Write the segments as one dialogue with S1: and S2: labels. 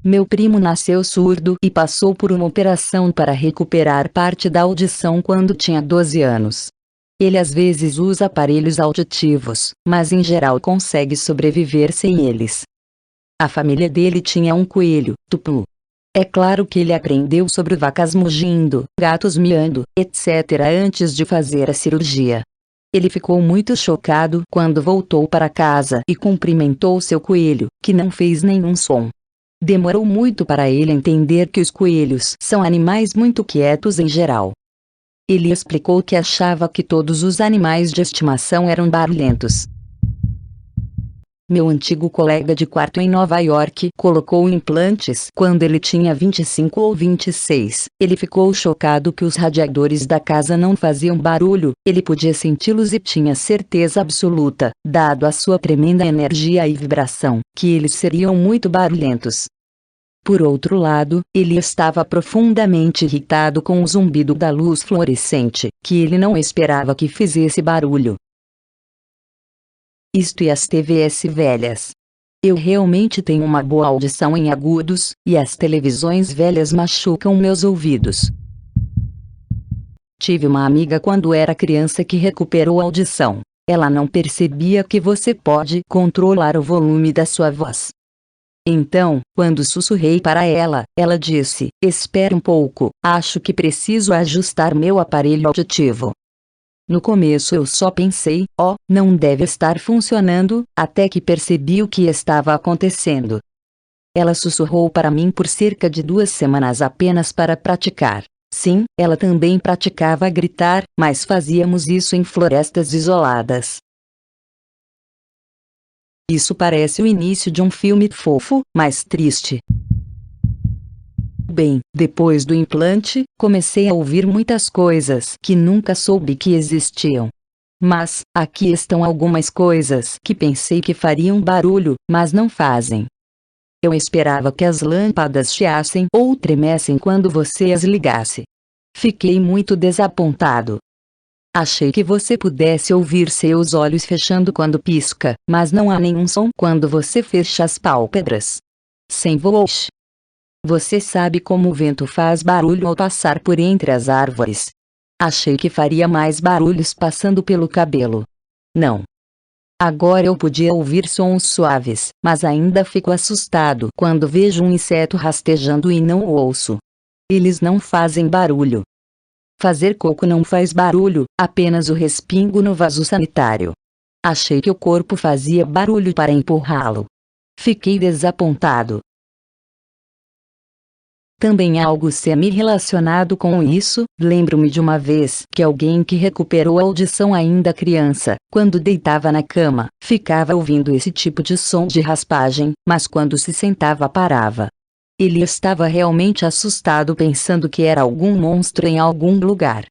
S1: Meu primo nasceu surdo e passou por uma operação para recuperar parte da audição quando tinha 12 anos. Ele às vezes usa aparelhos auditivos, mas em geral consegue sobreviver sem eles. A família dele tinha um coelho, Tupu. É claro que ele aprendeu sobre vacas mugindo, gatos miando, etc. antes de fazer a cirurgia. Ele ficou muito chocado quando voltou para casa e cumprimentou seu coelho, que não fez nenhum som. Demorou muito para ele entender que os coelhos são animais muito quietos em geral. Ele explicou que achava que todos os animais de estimação eram barulhentos. Meu antigo colega de quarto em Nova York colocou implantes quando ele tinha 25 ou 26. Ele ficou chocado que os radiadores da casa não faziam barulho, ele podia senti-los e tinha certeza absoluta, dado a sua tremenda energia e vibração, que eles seriam muito barulhentos. Por outro lado, ele estava profundamente irritado com o zumbido da luz fluorescente, que ele não esperava que fizesse barulho. Isto e as TVs velhas. Eu realmente tenho uma boa audição em agudos, e as televisões velhas machucam meus ouvidos. Tive uma amiga quando era criança que recuperou a audição. Ela não percebia que você pode controlar o volume da sua voz. Então, quando sussurrei para ela, ela disse: "Espere um pouco, acho que preciso ajustar meu aparelho auditivo." No começo eu só pensei: "Oh, não deve estar funcionando", até que percebi o que estava acontecendo. Ela sussurrou para mim por cerca de 2 semanas apenas para praticar. Sim, ela também praticava gritar, mas fazíamos isso em florestas isoladas. Isso parece o início de um filme fofo, mas triste. Bem, depois do implante, comecei a ouvir muitas coisas que nunca soube que existiam. Mas, aqui estão algumas coisas que pensei que fariam barulho, mas não fazem. Eu esperava que as lâmpadas chiassem ou tremessem quando você as ligasse. Fiquei muito desapontado. Achei que você pudesse ouvir seus olhos fechando quando pisca, mas não há nenhum som quando você fecha as pálpebras. Sem voz. Você sabe como o vento faz barulho ao passar por entre as árvores. Achei que faria mais barulhos passando pelo cabelo. Não. Agora eu podia ouvir sons suaves, mas ainda fico assustado quando vejo um inseto rastejando e não o ouço. Eles não fazem barulho. Fazer cocô não faz barulho, apenas o respingo no vaso sanitário. Achei que o corpo fazia barulho para empurrá-lo. Fiquei desapontado. Também algo semi-relacionado com isso, lembro-me de uma vez que alguém que recuperou a audição ainda criança, quando deitava na cama, ficava ouvindo esse tipo de som de raspagem, mas quando se sentava parava. Ele estava realmente assustado pensando que era algum monstro em algum lugar.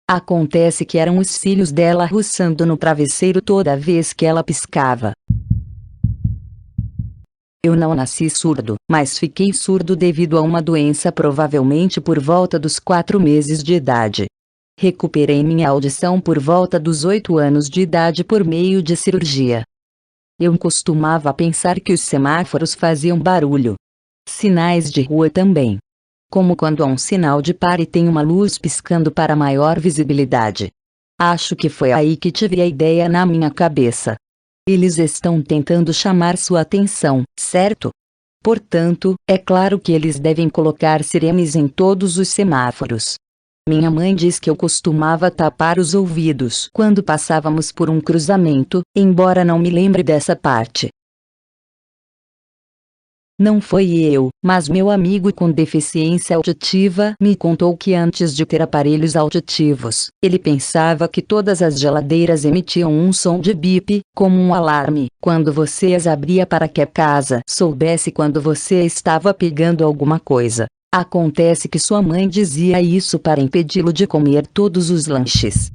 S1: Acontece que eram os cílios dela ruçando no travesseiro toda vez que ela piscava. Eu não nasci surdo, mas fiquei surdo devido a uma doença provavelmente por volta dos 4 meses de idade. Recuperei minha audição por volta dos 8 anos de idade por meio de cirurgia. Eu costumava pensar que os semáforos faziam barulho. Sinais de rua também. Como quando há um sinal de pare e tem uma luz piscando para maior visibilidade. Acho que foi aí que tive a ideia na minha cabeça. Eles estão tentando chamar sua atenção, certo? Portanto, é claro que eles devem colocar sirenes em todos os semáforos. Minha mãe diz que eu costumava tapar os ouvidos quando passávamos por um cruzamento, embora não me lembre dessa parte. Não foi eu, mas meu amigo com deficiência auditiva me contou que antes de ter aparelhos auditivos, ele pensava que todas as geladeiras emitiam um som de bip, como um alarme, quando você as abria para que a casa soubesse quando você estava pegando alguma coisa. Acontece que sua mãe dizia isso para impedi-lo de comer todos os lanches.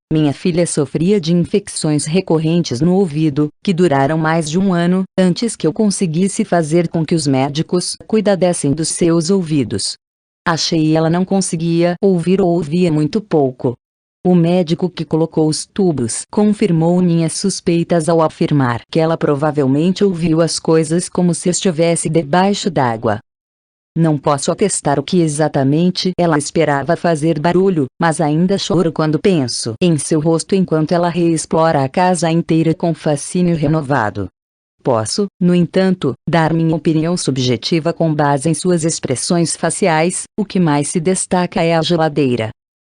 S1: Minha filha sofria de infecções recorrentes no ouvido, que duraram mais de 1 ano, antes que eu conseguisse fazer com que os médicos cuidassem dos seus ouvidos. Achei ela não conseguia ouvir ou ouvia muito pouco. O médico que colocou os tubos confirmou minhas suspeitas ao afirmar que ela provavelmente ouviu as coisas como se estivesse debaixo d'água. Não posso atestar o que exatamente ela esperava fazer barulho, mas ainda choro quando penso em seu rosto enquanto ela reexplora a casa inteira com fascínio renovado. Posso, no entanto, dar minha opinião subjetiva com base em suas expressões faciais. O que mais se destaca é a geladeira.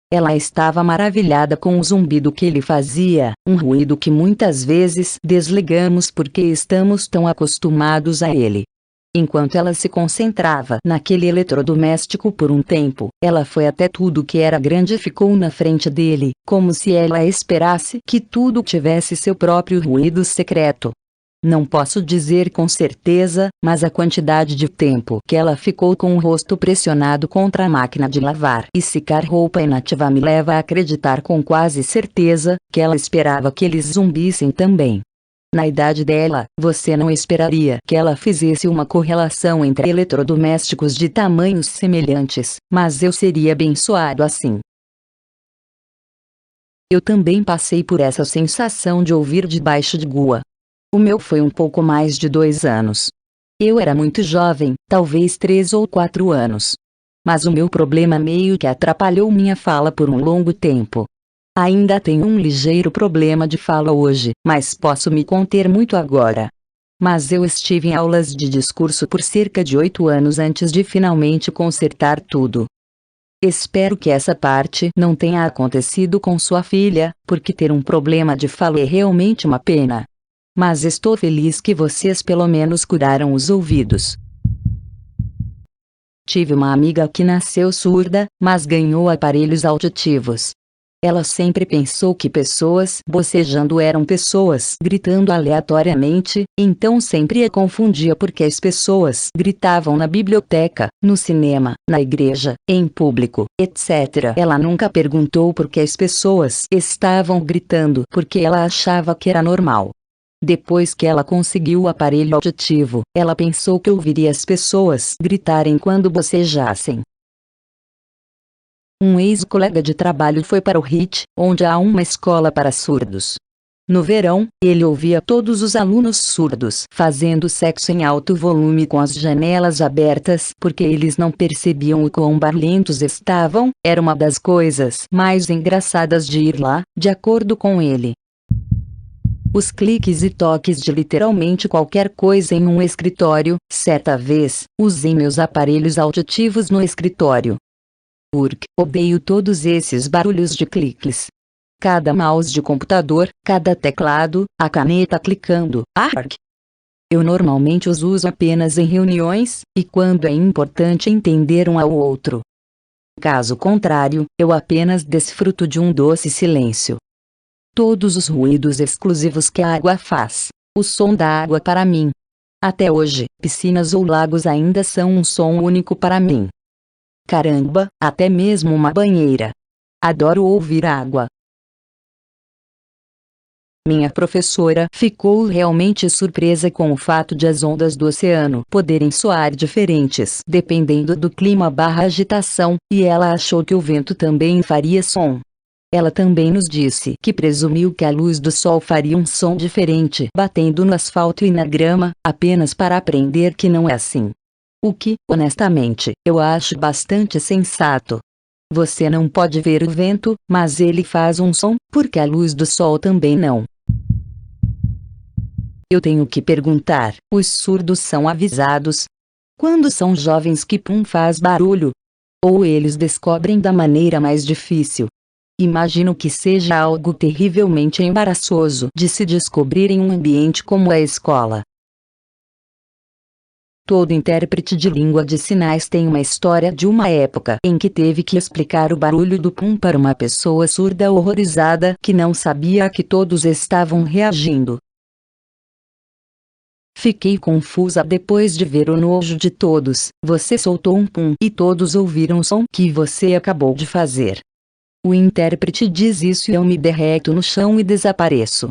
S1: Ela estava maravilhada com o zumbido que ele fazia, um ruído que muitas vezes desligamos porque estamos tão acostumados a ele. Enquanto ela se concentrava naquele eletrodoméstico por um tempo, ela foi até tudo que era grande e ficou na frente dele, como se ela esperasse que tudo tivesse seu próprio ruído secreto. Não posso dizer com certeza, mas a quantidade de tempo que ela ficou com o rosto pressionado contra a máquina de lavar e secar roupa inativa me leva a acreditar com quase certeza que ela esperava que eles zumbissem também. Na idade dela, você não esperaria que ela fizesse uma correlação entre eletrodomésticos de tamanhos semelhantes, mas eu seria abençoado assim. Eu também passei por essa sensação de ouvir debaixo de Gua. O meu foi um pouco mais de 2 anos. Eu era muito jovem, talvez 3 ou 4 anos. Mas o meu problema meio que atrapalhou minha fala por um longo tempo. Ainda tenho um ligeiro problema de fala hoje, mas posso me conter muito agora. Mas eu estive em aulas de discurso por cerca de 8 anos antes de finalmente consertar tudo. Espero que essa parte não tenha acontecido com sua filha, porque ter um problema de fala é realmente uma pena. Mas estou feliz que vocês pelo menos curaram os ouvidos. Tive uma amiga que nasceu surda, mas ganhou aparelhos auditivos. Ela sempre pensou que pessoas bocejando eram pessoas gritando aleatoriamente, então sempre a confundia porque as pessoas gritavam na biblioteca, no cinema, na igreja, em público, etc. Ela nunca perguntou por que as pessoas estavam gritando porque ela achava que era normal. Depois que ela conseguiu o aparelho auditivo, ela pensou que ouviria as pessoas gritarem quando bocejassem. Um ex-colega de trabalho foi para o RIT, onde há uma escola para surdos. No verão, ele ouvia todos os alunos surdos fazendo sexo em alto volume com as janelas abertas porque eles não percebiam o quão barulhentos estavam. Era uma das coisas mais engraçadas de ir lá, de acordo com ele. Os cliques e toques de literalmente qualquer coisa em um escritório. Certa vez, usei meus aparelhos auditivos no escritório. Odeio todos esses barulhos de cliques. Cada mouse de computador, cada teclado, a caneta clicando. Eu normalmente os uso apenas em reuniões, e quando é importante entender um ao outro. Caso contrário, eu apenas desfruto de um doce silêncio. Todos os ruídos exclusivos que a água faz. O som da água para mim. Até hoje, piscinas ou lagos ainda são um som único para mim. Caramba, até mesmo uma banheira. Adoro ouvir água. Minha professora ficou realmente surpresa com o fato de as ondas do oceano poderem soar diferentes dependendo do clima/agitação, e ela achou que o vento também faria som. Ela também nos disse que presumiu que a luz do sol faria um som diferente batendo no asfalto e na grama, apenas para aprender que não é assim. O que, honestamente, eu acho bastante sensato. Você não pode ver o vento, mas ele faz um som, porque a luz do sol também não. Eu tenho que perguntar, os surdos são avisados? Quando são jovens que pum faz barulho? Ou eles descobrem da maneira mais difícil? Imagino que seja algo terrivelmente embaraçoso de se descobrir em um ambiente como a escola. Todo intérprete de língua de sinais tem uma história de uma época em que teve que explicar o barulho do pum para uma pessoa surda horrorizada que não sabia a que todos estavam reagindo. Fiquei confusa depois de ver o nojo de todos. Você soltou um pum e todos ouviram o som que você acabou de fazer. O intérprete diz isso e eu me derreto no chão e desapareço.